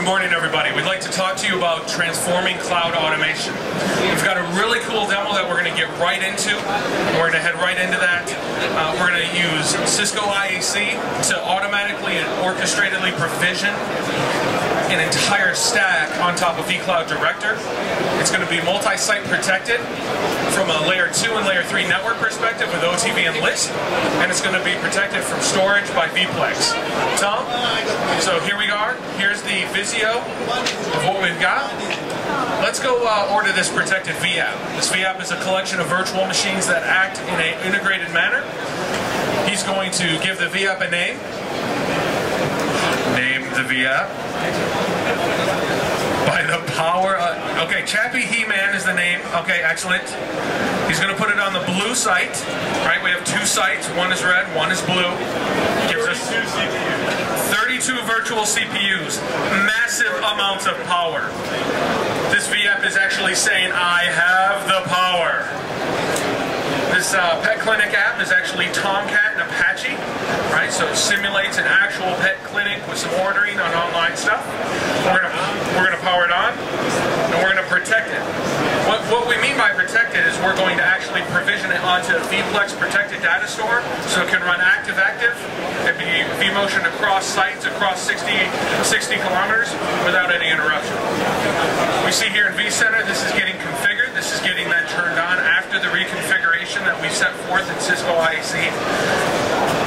morning, everybody. We'd like to talk to you about transforming cloud automation. We've got a really cool demo that we're going to get right into. We're going to head right into that. We're going to use Cisco IAC to automatically and orchestratedly provision an entire stack on top of vCloud Director. It's going to be multi-site protected from a layer 2 and layer 3 network perspective with OTV and Lisp, and it's going to be protected from storage by vPlex. Tom? So here we are. Here's the VCE of what we've got. Let's go order this protected VApp. This VApp is a collection of virtual machines that act in an integrated manner. He's going to give the VApp a name. Name the VApp. By the power of, okay, Chappie He-Man is the name. Okay, excellent. He's going to put it on the blue site. Right, we have two sites. One is red, one is blue. Gives us 32 virtual CPUs. Massive amounts of power. This VApp is actually saying, I have the power. This pet clinic app is actually Tomcat and Apache, right? So it simulates an actual pet clinic with some ordering on online stuff. We're gonna power it on, and we're gonna protect it. What we mean by protected is we're going to actually provision it onto a vPlex protected data store, so it can run active-active. It can be vMotion across sites, across 60 kilometers without any interruption. We see here in vCenter, this is getting configured. This is getting then turned on after the reconfiguration that we set forth in Cisco IAC.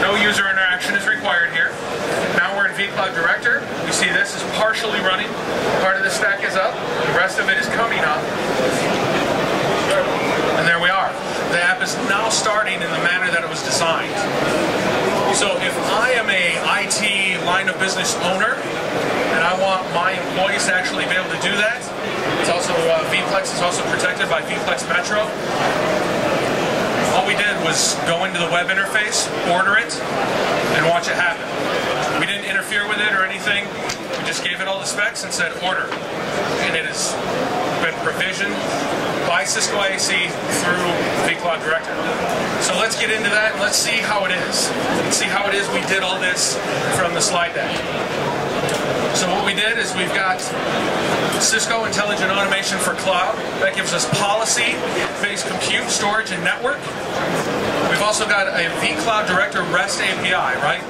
No user interaction is required here. Now we're in vCloud Director. We see this is partially running. Part of the stack is up. The rest of it is coming up. And there we are. The app is now starting in the manner that it was designed. So if I am a IT line of business owner and I want my employees to actually be able to do that, it's also vPlex is also protected by vPlex Metro. All we did was go into the web interface, order it, and watch it happen. We didn't interfere with it or anything. We just gave it all the specs and said order. And it has been provisioned by Cisco IAC through vCloud Director. So let's get into that and let's see how it is. Let's see how it is we did all this from the slide deck. So what we did is we've got Cisco Intelligent Automation for Cloud. That gives us policy-based compute, storage, and network. We've also got a vCloud Director REST API, right?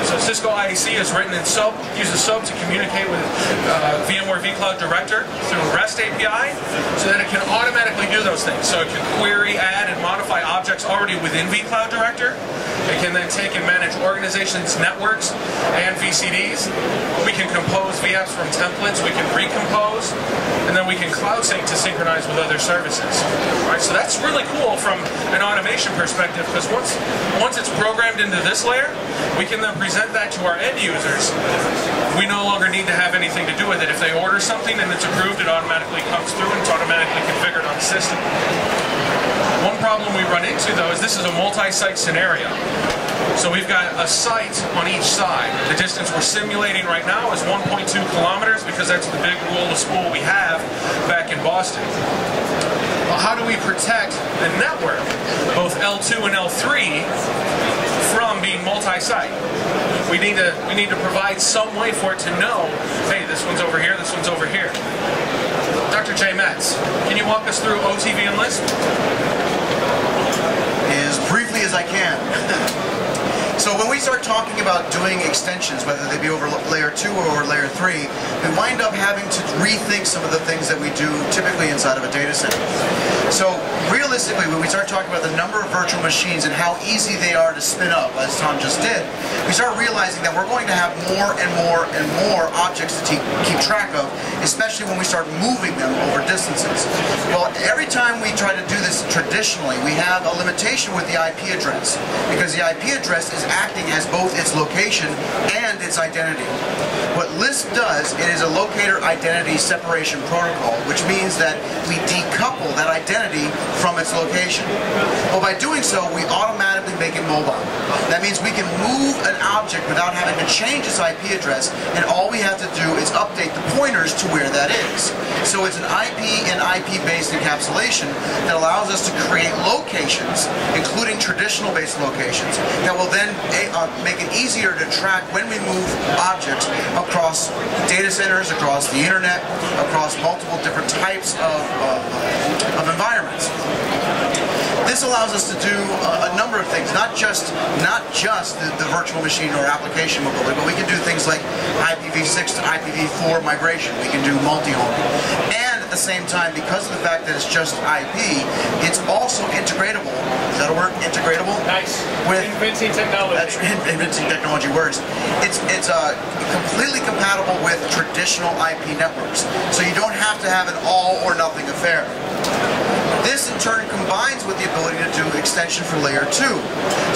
So Cisco IAC is written in SOAP, uses SOAP to communicate with VMware vCloud Director through a REST API so that it can automatically do those things. So it can query, add, and modify objects already within vCloud Director. It can then take and manage organizations, networks, and VCDs. We can compose VApps from templates, we can recompose, and then we can cloud sync to synchronize with other services. Right? So that's really cool from an automation perspective, because once it's programmed into this layer, we can then present that to our end users. We no longer need to have anything to do with it. If they order something and it's approved, it automatically comes through and it's automatically configured on the system. One problem we run into, though, is this is a multi-site scenario. So we've got a site on each side. The distance we're simulating right now is 1.2 kilometers because that's the big rule of school we have back in Boston. Well, how do we protect the network, both L2 and L3, from being multi-site? We need to provide some way for it to know, hey, this one's over here, this one's over here. Dr. J. Metz, can you walk us through OTV and Lisp? As briefly as I can. So when we start talking about doing extensions, whether they be over layer 2 or layer 3, we wind up having to rethink some of the things that we do typically inside of a data center. So realistically, when we start talking about the number of virtual machines and how easy they are to spin up, as Tom just did, we start realizing that we're going to have more and more and more objects to keep track of, especially when we start moving them over distances. Well, every time we try to do this traditionally, we have a limitation with the IP address, because the IP address is acting as both its location and its identity. What Lisp does, it is a locator identity separation protocol, which means that we decouple that identity from its location. Well, by doing so, we automatically make it mobile. That means we can move an object without having to change its IP address, and all we have to do is update the pointers to where that is. So it's an IP and IP-based encapsulation that allows us to create locations, including traditional-based locations, that will then make it easier to track when we move objects across data centers, across the internet, across multiple different types of environments. This allows us to do a number of things, not just the virtual machine or application mobility, but we can do things like IPv6 to IPv4 migration. We can do multi-homing. And at the same time, because of the fact that it's just IP, it's also integratable. Is that a word? Integratable? Nice. With inventing technology. That's inventing technology words. It's completely compatible with traditional IP networks. So you don't have to have an all or nothing affair. This in turn combines with the ability to do extension for layer 2.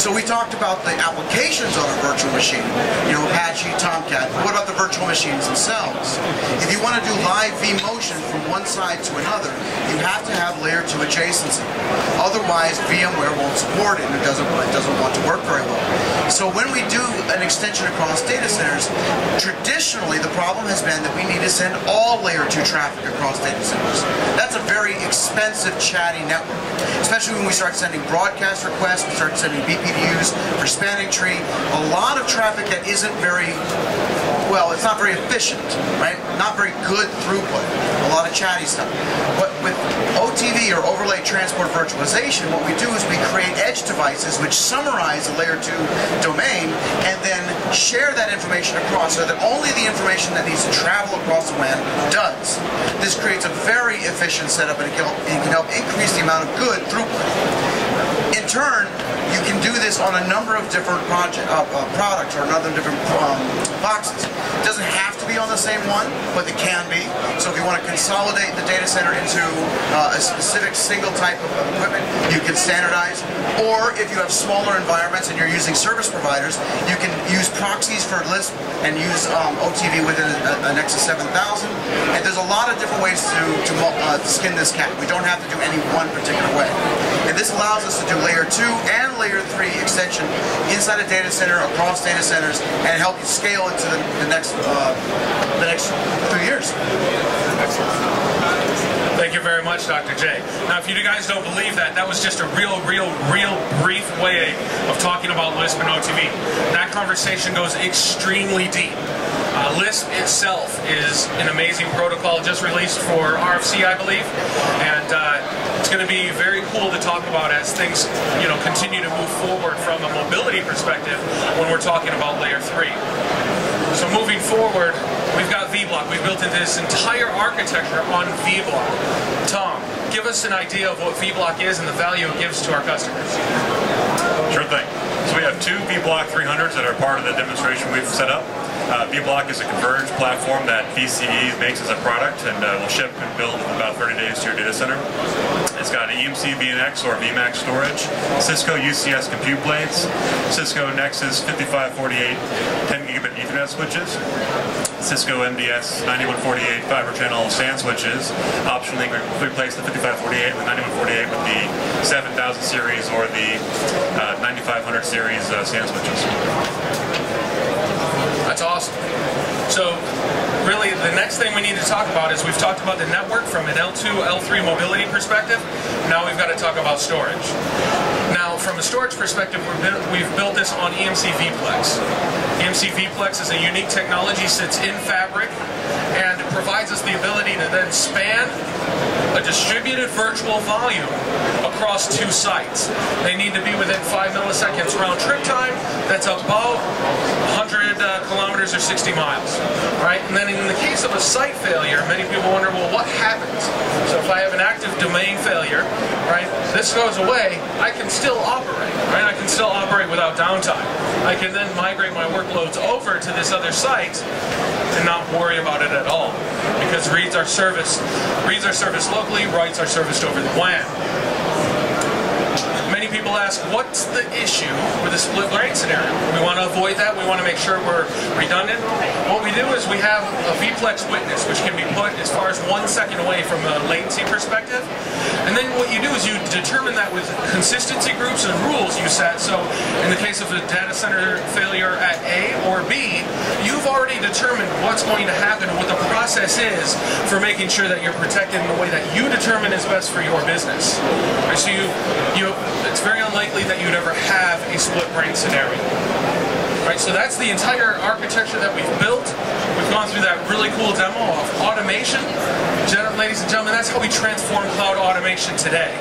So we talked about the applications on a virtual machine, Apache, Tomcat. What about the virtual machines themselves? If you want to do live vMotion from one side to another, you have to have layer 2 adjacency. Otherwise, VMware won't support it and it doesn't want to work very well. So when we do an extension across data centers, traditionally the problem has been that we need to send all layer 2 traffic across data centers. That's a very expensive chatty network, especially when we start sending broadcast requests, we start sending BPDUs for spanning tree. A lot of traffic that isn't very, well, it's not very efficient, right? Not very good throughput. A lot of chatty stuff. But with OTV or overlay transport virtualization, what we do is we create edge devices which summarize the layer 2 domain and then share that information across so that only the information that needs to travel across the WAN does. This creates a very efficient setup and it can help increase the amount of good throughput. In turn, you can do this on a number of different products or another different boxes. It doesn't have to be on the same one, but it can be. So if you want to consolidate the data center into a specific single type of equipment, you can standardize. Or if you have smaller environments and you're using service providers, you can use proxies for Lisp and use OTV within a Nexus 7000. And there's a lot of different ways to skin this cat. We don't have to do any one particular way. And this allows us to do layer 2 and layer 3 extension inside a data center, across data centers, and help you scale into the next few years. Excellent. Thank you very much, Dr. J. Now, if you guys don't believe that, that was just a real brief way of talking about Lisp and OTV. That conversation goes extremely deep. Lisp itself is an amazing protocol just released for RFC, I believe, and it's going to be very cool to talk about as things continue to move forward from a mobility perspective when we're talking about layer 3. So moving forward, we've got vBlock. We've built into this entire architecture on vBlock. Tom, give us an idea of what vBlock is and the value it gives to our customers. Sure thing. So we have two vBlock 300s that are part of the demonstration we've set up. vBlock is a converged platform that VCE makes as a product and will ship and build in about 30 days to your data center. It's got EMC VNX or VMAX storage, Cisco UCS compute plates, Cisco Nexus 5548 10 gigabit Ethernet switches, Cisco MDS 9148 fiber channel SAN switches. Optionally, we replace the 5548 with 9148 with the 7000 series or the 9500 series SAN switches. That's awesome. So really the next thing we need to talk about is we've talked about the network from an L2, L3 mobility perspective. Now we've got to talk about storage. Now from a storage perspective, we've built this on EMC vPlex. EMC vPlex is a unique technology, sits in Fabric, and it provides us the ability to then span a distributed virtual volume across 2 sites. They need to be within 5 milliseconds round trip time. That's about 100 kilometers or 60 miles, right? And then in the case of a site failure, many people wonder, well, what happens? So if I have an active domain failure, right, this goes away, I can still operate, right? I can still operate without downtime. I can then migrate my workloads over to this other site and not worry about it at all, because reads are serviced locally, writes are serviced over the WAN. Many people ask, what's the issue with a split brain scenario? We want to avoid that. We want to make sure we're redundant. What we do is we have a vPlex witness, which can be put as far as 1 second away from a latency perspective. And then what you do is you determine that with consistency groups and rules you set. So in the case of a data center failure at A or B, you've already determined what's going to happen and what the process is for making sure that you're protected in the way that you determine is best for your business. Right, so it's very unlikely that you'd ever have a split brain scenario. Right, so that's the entire architecture that we've built. We've gone through that really cool demo of automation. Ladies and gentlemen, that's how we transform cloud automation today.